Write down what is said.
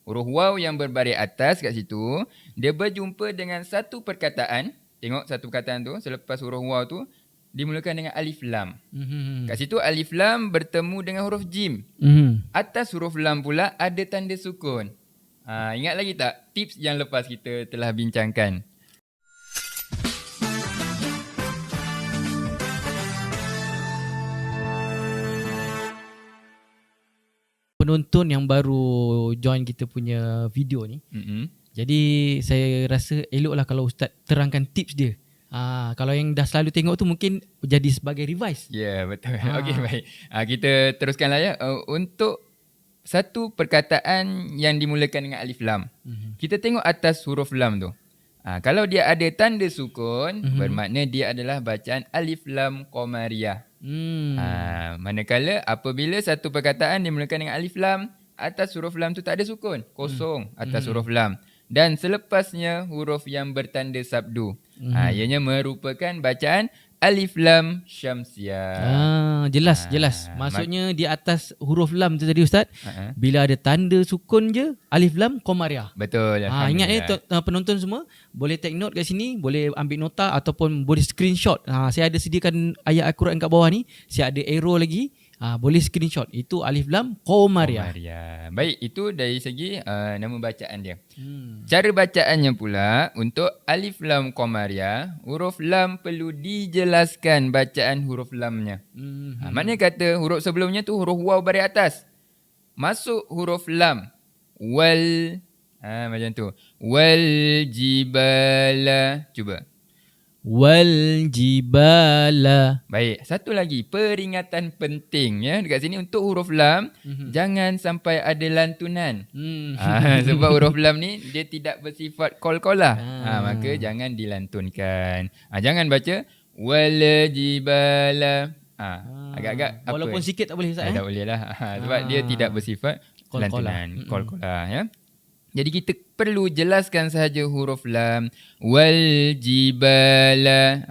Huruf waw yang berbaris atas kat situ, dia berjumpa dengan satu perkataan. Tengok satu perkataan tu, selepas huruf waw tu, dimulakan dengan alif lam. Kat situ alif lam bertemu dengan huruf jim. Atas huruf lam pula ada tanda sukun. Ingat lagi tak tips yang lepas kita telah bincangkan? Penonton yang baru join kita punya video ni. Jadi saya rasa eloklah kalau Ustaz terangkan tips dia. Kalau yang dah selalu tengok tu mungkin jadi sebagai revise. Ya, betul. Okey, baik. Kita teruskanlah ya. Untuk satu perkataan yang dimulakan dengan alif lam. Kita tengok atas huruf lam tu. Kalau dia ada tanda sukun, bermakna dia adalah bacaan alif lam qamariyah. Manakala apabila satu perkataan dimulakan dengan alif lam, atas huruf lam tu tak ada sukun, kosong atas huruf lam. Dan selepasnya huruf yang bertanda sabdu. Ianya merupakan bacaan alif lam syamsiah. Jelas. Maksudnya di atas huruf lam tu tadi Ustaz, bila ada tanda sukun je, alif lam qamariyah. Betul. Ingat penonton semua, boleh take note kat sini, boleh ambil nota ataupun boleh screenshot. Saya ada sediakan ayat Al-Quran kat bawah ni, saya ada arrow lagi. Boleh screenshot. Itu alif lam qamariyah. Baik, itu dari segi nama bacaan dia. Cara bacaannya pula, untuk alif lam qamariyah, huruf lam perlu dijelaskan bacaan huruf lamnya. Mana kata huruf sebelumnya tu huruf waw baris atas. Masuk huruf lam. Wal. Macam tu. Wal jibala. Cuba. Wal jibala. Baik, satu lagi peringatan penting ya dekat sini untuk huruf lam, jangan sampai ada lantunan. Sebab huruf lam ni dia tidak bersifat qalqalah. Maka jangan dilantunkan. Jangan baca wal jibala. Agak-agak walaupun apa? sikit tak boleh Ustaz. Tak boleh lah. Sebab dia tidak bersifat lantunan, qalqalah ya. Jadi kita perlu jelaskan sahaja huruf lam. Wal jibala.